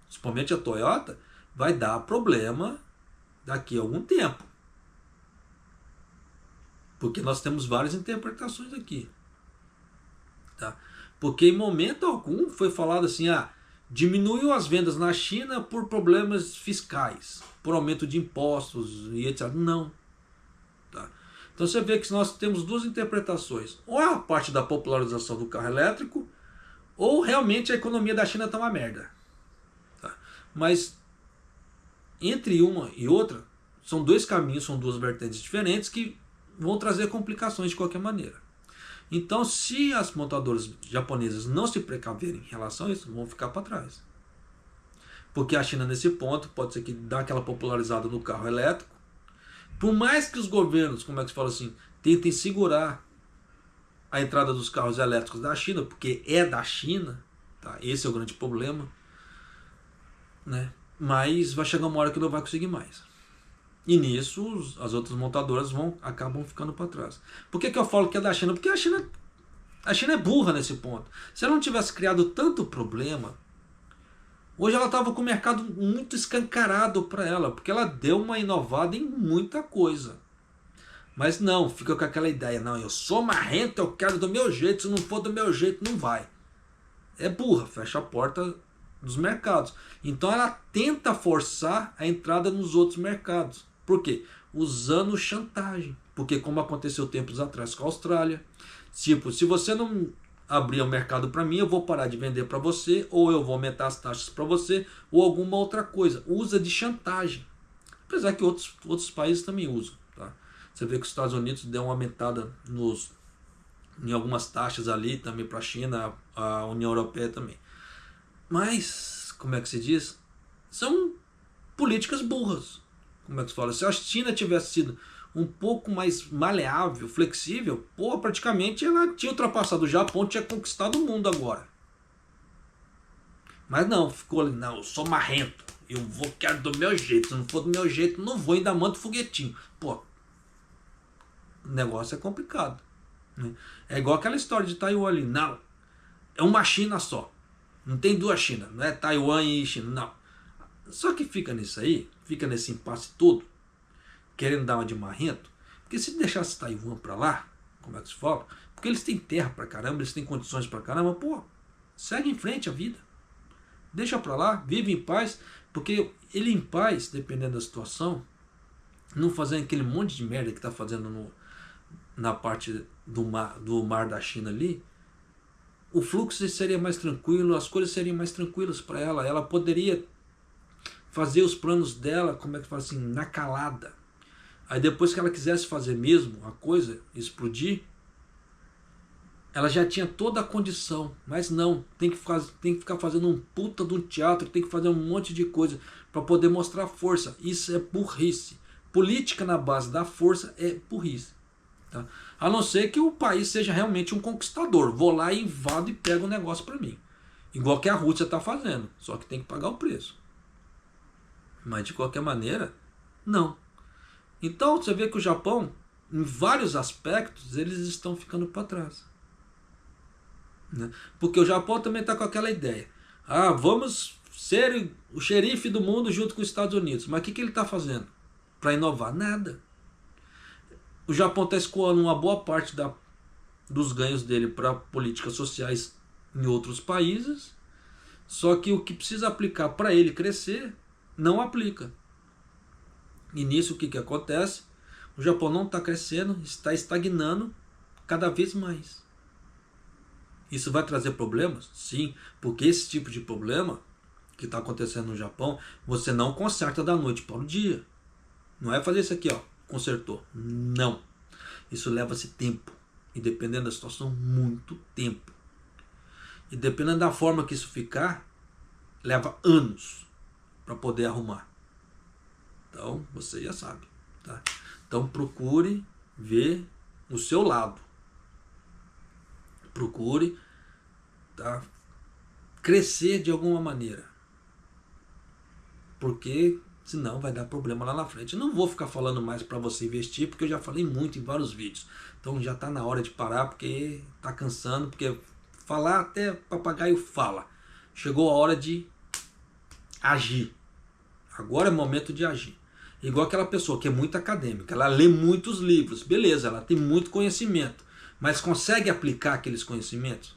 principalmente a Toyota, vai dar problema daqui a algum tempo. Porque nós temos várias interpretações aqui. Tá? Porque em momento algum foi falado assim, diminuiu as vendas na China por problemas fiscais, por aumento de impostos e etc. Não. Tá? Então você vê que nós temos duas interpretações. Ou é a parte da popularização do carro elétrico, ou realmente a economia da China está uma merda. Tá? Mas entre uma e outra, são dois caminhos, são duas vertentes diferentes que vão trazer complicações de qualquer maneira. Então, se as montadoras japonesas não se precaverem em relação a isso, vão ficar para trás. Porque a China, nesse ponto, pode ser que dá aquela popularizada no carro elétrico. Por mais que os governos, como é que se fala assim, tentem segurar a entrada dos carros elétricos da China, porque é da China, tá? Esse é o grande problema, né? Mas vai chegar uma hora que não vai conseguir mais. E nisso as outras montadoras acabam ficando para trás. Por que eu falo que é da China? Porque a China é burra nesse ponto. Se ela não tivesse criado tanto problema, hoje ela estava com o mercado muito escancarado para ela, porque ela deu uma inovada em muita coisa. Mas não, fica com aquela ideia, não, eu sou marrento, eu quero do meu jeito, se não for do meu jeito não vai. É burra, fecha a porta dos mercados. Então ela tenta forçar a entrada nos outros mercados. Por quê? Usando chantagem. Porque como aconteceu tempos atrás com a Austrália, tipo, se você não abrir o mercado para mim, eu vou parar de vender para você, ou eu vou aumentar as taxas para você, ou alguma outra coisa. Usa de chantagem. Apesar que outros países também usam. Tá? Você vê que os Estados Unidos deu uma aumentada em algumas taxas ali, também para a China, a União Europeia também. Mas, como é que se diz? São políticas burras. Como é que se fala? Se a China tivesse sido um pouco mais maleável, flexível, pô, praticamente ela tinha ultrapassado o Japão, tinha conquistado o mundo agora. Mas não, ficou ali, não, eu sou marrento, quero do meu jeito, se não for do meu jeito, não vou, ainda mando foguetinho. Pô, o negócio é complicado. Né? É igual aquela história de Taiwan ali, não, é uma China só. Não tem duas China, não é Taiwan e China, não. Só que fica nisso aí, fica nesse impasse todo, querendo dar uma de marrento, porque se deixasse Taiwan pra lá, como é que se fala? Porque eles têm terra pra caramba, eles têm condições pra caramba, pô, segue em frente a vida. Deixa pra lá, vive em paz, porque ele em paz, dependendo da situação, não fazendo aquele monte de merda que tá fazendo na parte do mar da China ali, o fluxo seria mais tranquilo, as coisas seriam mais tranquilas para ela. Ela poderia fazer os planos dela, como é que fala assim, na calada. Aí depois que ela quisesse fazer mesmo a coisa, explodir, ela já tinha toda a condição. Mas não, tem que ficar fazendo um puta de um teatro, tem que fazer um monte de coisa para poder mostrar força. Isso é burrice. Política na base da força é burrice. Tá? A não ser que o país seja realmente um conquistador. Vou lá, invado e pego o negócio para mim. Igual que a Rússia está fazendo. Só que tem que pagar o preço. Mas de qualquer maneira, não. Então você vê que o Japão, em vários aspectos, eles estão ficando para trás. Né? Porque o Japão também está com aquela ideia. Ah, vamos ser o xerife do mundo junto com os Estados Unidos. Mas o que ele está fazendo? Para inovar? Nada. O Japão está escoando uma boa parte dos ganhos dele para políticas sociais em outros países, só que o que precisa aplicar para ele crescer, não aplica. E nisso o que acontece? O Japão não está crescendo, está estagnando cada vez mais. Isso vai trazer problemas? Sim, porque esse tipo de problema que está acontecendo no Japão, você não conserta da noite para o dia. Não é fazer isso aqui, ó, consertou. Não. Isso leva-se tempo. E dependendo da situação, muito tempo. E dependendo da forma que isso ficar, leva anos para poder arrumar. Então, você já sabe. Tá? Então, procure ver o seu lado. Procure, tá, crescer de alguma maneira. Porque senão vai dar problema lá na frente. Eu não vou ficar falando mais para você investir, porque eu já falei muito em vários vídeos. Então já está na hora de parar, porque está cansando, porque falar até papagaio fala. Chegou a hora de agir. Agora é o momento de agir. Igual aquela pessoa que é muito acadêmica, ela lê muitos livros, beleza, ela tem muito conhecimento, mas consegue aplicar aqueles conhecimentos?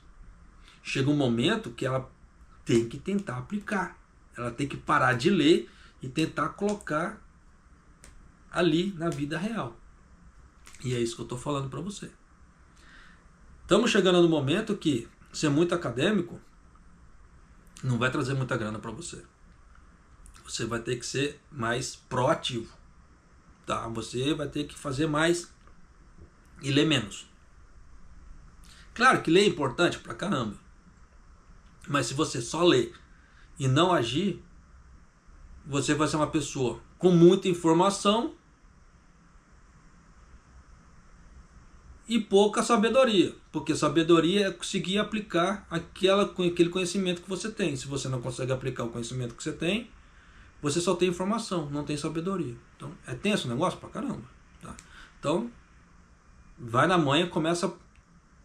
Chega um momento que ela tem que tentar aplicar. Ela tem que parar de ler e tentar colocar ali na vida real. E é isso que eu estou falando para você. Estamos chegando no momento que ser muito acadêmico não vai trazer muita grana para você. Você vai ter que ser mais proativo. Tá? Você vai ter que fazer mais e ler menos. Claro que ler é importante pra caramba, mas se você só ler e não agir, você vai ser uma pessoa com muita informação e pouca sabedoria, porque sabedoria é conseguir aplicar aquele conhecimento que você tem. Se você não consegue aplicar o conhecimento que você tem, você só tem informação, não tem sabedoria. Então é tenso o negócio pra caramba, tá? Então vai na manha, começa,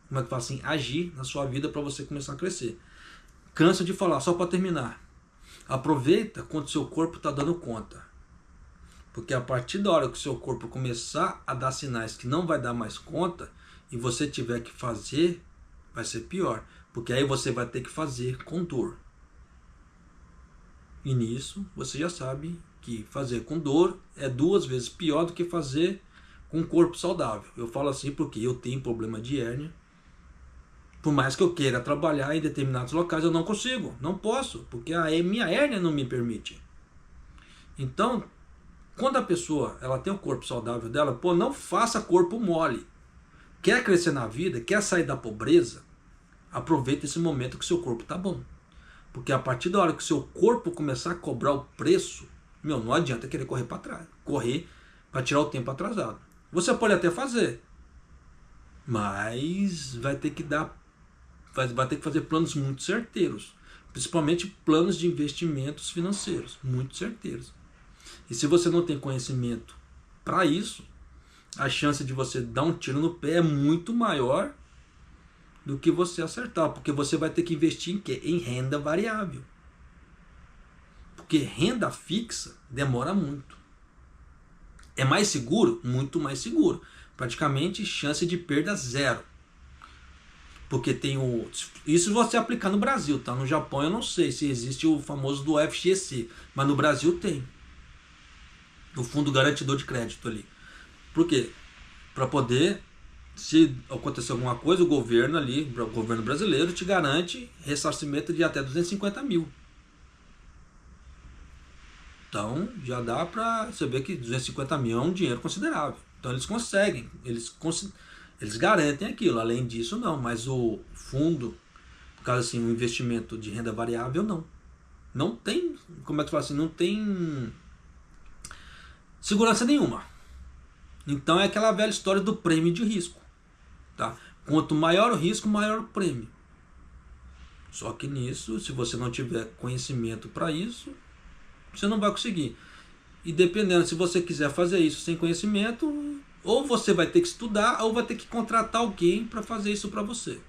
como é que fala assim, agir na sua vida para você começar a crescer. Cansa de falar, só para terminar. Aproveita quando seu corpo está dando conta. Porque a partir da hora que o seu corpo começar a dar sinais que não vai dar mais conta e você tiver que fazer, vai ser pior. Porque aí você vai ter que fazer com dor. E nisso você já sabe que fazer com dor é 2 vezes pior do que fazer com um corpo saudável. Eu falo assim porque eu tenho problema de hérnia. Por mais que eu queira trabalhar em determinados locais, eu não consigo, não posso, porque a minha hérnia não me permite. Então, quando a pessoa ela tem o corpo saudável dela, pô, não faça corpo mole. Quer crescer na vida, quer sair da pobreza, aproveita esse momento que seu corpo tá bom. Porque a partir da hora que o seu corpo começar a cobrar o preço, não adianta querer correr para trás, correr para tirar o tempo atrasado. Você pode até fazer, mas vai ter que fazer planos muito certeiros, principalmente planos de investimentos financeiros, muito certeiros. E se você não tem conhecimento para isso, a chance de você dar um tiro no pé é muito maior do que você acertar, porque você vai ter que investir em quê? Em renda variável. Porque renda fixa demora muito. É mais seguro? Muito mais seguro. Praticamente chance de perda zero. Porque tem o... Isso você aplicar no Brasil, tá? No Japão eu não sei se existe o famoso do FGC, mas no Brasil tem. O Fundo Garantidor de Crédito ali. Por quê? Para poder, se acontecer alguma coisa, o governo ali, o governo brasileiro, te garante ressarcimento de até 250 mil. Então já dá para você ver que 250 mil é um dinheiro considerável. Então eles conseguem, eles garantem aquilo. Além disso, não. Mas o fundo, no caso assim, o investimento de renda variável, não. Não tem, como é que fala assim, não tem segurança nenhuma. Então é aquela velha história do prêmio de risco. Tá? Quanto maior o risco, maior o prêmio. Só que nisso, se você não tiver conhecimento para isso, você não vai conseguir. E dependendo, se você quiser fazer isso sem conhecimento, ou você vai ter que estudar, ou vai ter que contratar alguém para fazer isso para você.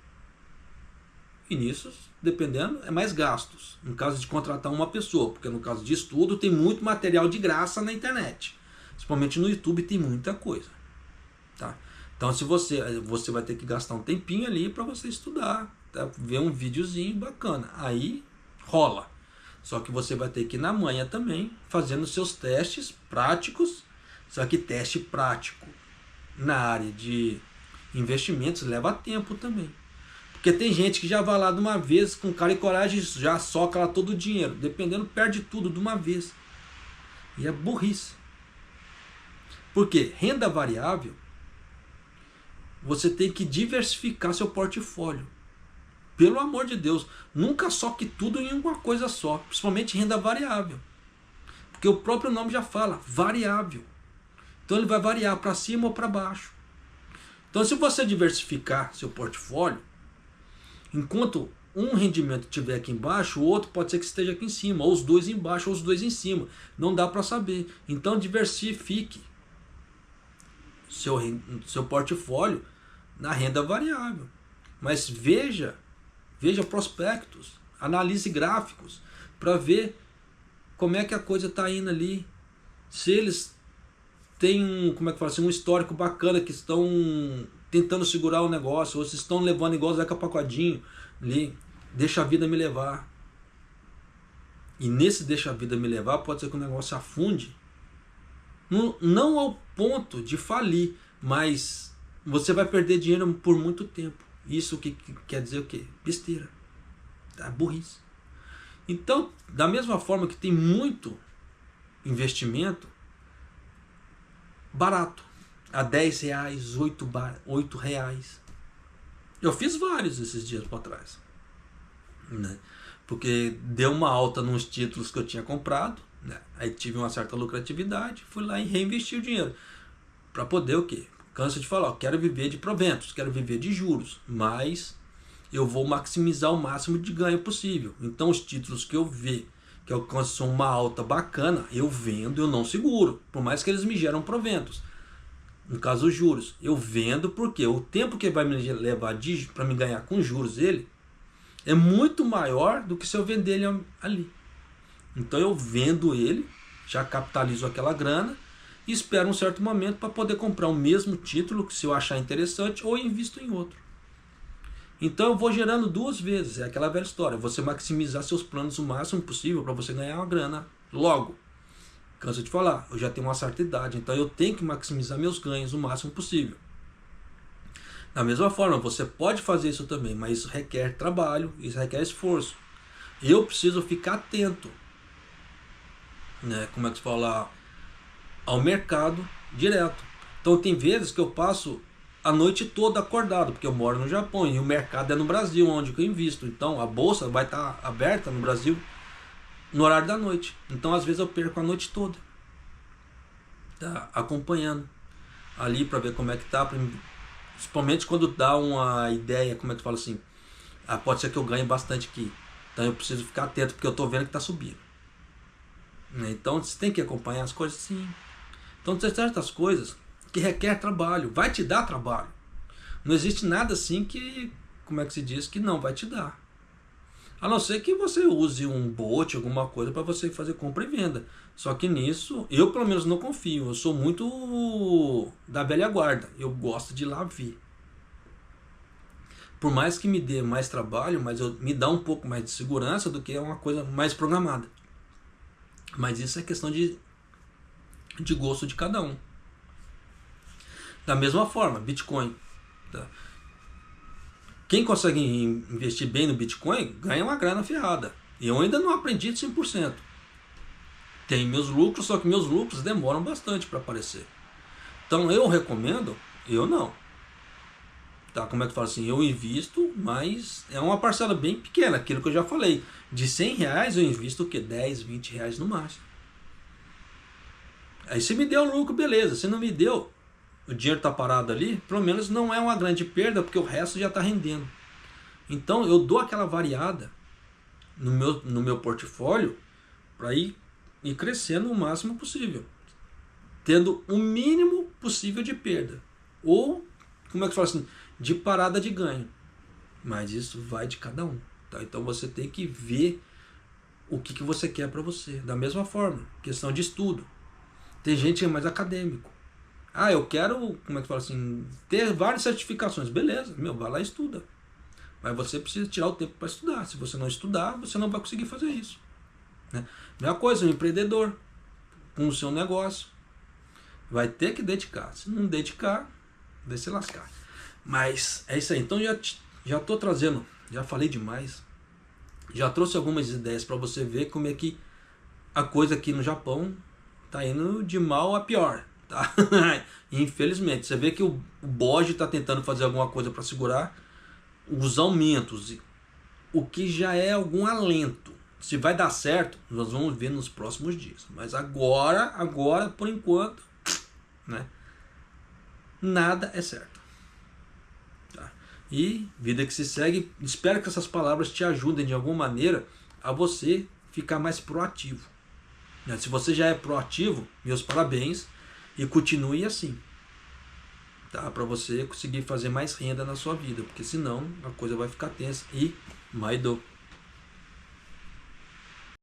E nisso, dependendo, é mais gastos. No caso de contratar uma pessoa, porque no caso de estudo tem muito material de graça na internet. Principalmente no YouTube tem muita coisa. Tá? Então se você vai ter que gastar um tempinho ali para você estudar, tá? Ver um videozinho bacana. Aí rola. Só que você vai ter que ir na manhã também, fazendo seus testes práticos. Só que teste prático na área de investimentos leva tempo também. Porque tem gente que já vai lá de uma vez, com cara e coragem, já soca lá todo o dinheiro. Dependendo, perde tudo de uma vez. E é burrice. Porque renda variável, você tem que diversificar seu portfólio. Pelo amor de Deus, nunca soque tudo em uma coisa só, principalmente renda variável. Porque o próprio nome já fala, variável. Então ele vai variar para cima ou para baixo. Então se você diversificar seu portfólio, enquanto um rendimento estiver aqui embaixo, o outro pode ser que esteja aqui em cima, ou os dois embaixo, ou os dois em cima. Não dá para saber. Então diversifique seu portfólio na renda variável. Mas veja prospectos, analise gráficos para ver como é que a coisa está indo ali. Se eles têm como é que fala assim, um histórico bacana, que estão tentando segurar o negócio, ou se estão levando igual o Zeca Pagodinho ali, deixa a vida me levar. E nesse deixa a vida me levar, pode ser que o negócio afunde. Não ao ponto de falir, mas você vai perder dinheiro por muito tempo. Isso que quer dizer o quê? Besteira. Tá? Burrice. Então, da mesma forma que tem muito investimento barato, a 10 reais, 8 reais. Eu fiz vários esses dias para trás, né? Porque deu uma alta nos títulos que eu tinha comprado, né? Aí tive uma certa lucratividade, fui lá e reinvesti o dinheiro para poder o quê? Canso de falar, ó, quero viver de proventos, quero viver de juros, mas eu vou maximizar o máximo de ganho possível. Então os títulos que eu ver que alcançam uma alta bacana, eu vendo, eu não seguro, por mais que eles me geram proventos. No caso os juros, eu vendo porque o tempo que vai me levar para me ganhar com juros ele é muito maior do que se eu vender ele ali. Então eu vendo ele, já capitalizo aquela grana e espero um certo momento para poder comprar o mesmo título, que se eu achar interessante, ou invisto em outro. Então eu vou gerando duas vezes, é aquela velha história, você maximizar seus planos o máximo possível para você ganhar uma grana logo. Canso de falar, eu já tenho uma certa idade, então eu tenho que maximizar meus ganhos o máximo possível. Da mesma forma, você pode fazer isso também, mas isso requer trabalho, isso requer esforço. Eu preciso ficar atento, né? Como é que se fala? Ao mercado direto. Então tem vezes que eu passo a noite toda acordado, porque eu moro no Japão e o mercado é no Brasil, onde eu invisto. Então a bolsa vai estar aberta no Brasil no horário da noite. Então às vezes eu perco a noite toda, tá? Acompanhando ali para ver como é que tá, principalmente quando dá uma ideia, como é que fala assim, pode ser que eu ganhe bastante aqui, então eu preciso ficar atento porque eu estou vendo que está subindo, né? Então você tem que acompanhar as coisas, sim. Então tem certas coisas que requer trabalho, vai te dar trabalho. Não existe nada assim que, como é que se diz, que não vai te dar. A não ser que você use um bot, alguma coisa para você fazer compra e venda. Só que nisso, eu pelo menos não confio. Eu sou muito da velha guarda. Eu gosto de ir lá ver. Por mais que me dê mais trabalho, mas me dá um pouco mais de segurança do que uma coisa mais programada. Mas isso é questão de gosto de cada um. Da mesma forma, Bitcoin. Tá? Quem consegue investir bem no Bitcoin ganha uma grana ferrada. Eu ainda não aprendi de 100%. Tem meus lucros, só que meus lucros demoram bastante para aparecer. Então eu recomendo, eu não. Tá? Como é que eu falo assim? Eu invisto, mas é uma parcela bem pequena, aquilo que eu já falei. De 100 reais eu invisto o quê? 10, 20 reais no máximo. Aí se me deu lucro, beleza. Se não me deu, o dinheiro está parado ali, pelo menos não é uma grande perda, porque o resto já está rendendo. Então eu dou aquela variada no meu portfólio para ir crescendo o máximo possível, tendo o mínimo possível de perda, ou, como é que fala assim, de parada de ganho. Mas isso vai de cada um, tá? Então você tem que ver o que você quer para você. Da mesma forma, questão de estudo. Tem gente que é mais acadêmico. Eu quero, como é que fala assim, ter várias certificações. Beleza, vai lá e estuda. Mas você precisa tirar o tempo para estudar. Se você não estudar, você não vai conseguir fazer isso, né? Mesma coisa, um empreendedor com o seu negócio vai ter que dedicar. Se não dedicar, vai se lascar. Mas é isso aí. Então já estou trazendo, já falei demais. Já trouxe algumas ideias para você ver como é que a coisa aqui no Japão está indo de mal a pior. Tá? Infelizmente, você vê que o BOJ está tentando fazer alguma coisa para segurar os aumentos, o que já é algum alento. Se vai dar certo, nós vamos ver nos próximos dias. Mas agora por enquanto, né, nada é certo. Tá? E vida que se segue. Espero que essas palavras te ajudem de alguma maneira a você ficar mais proativo. Né? Se você já é proativo, meus parabéns. E continue assim, tá? Para você conseguir fazer mais renda na sua vida, porque senão a coisa vai ficar tensa e maido.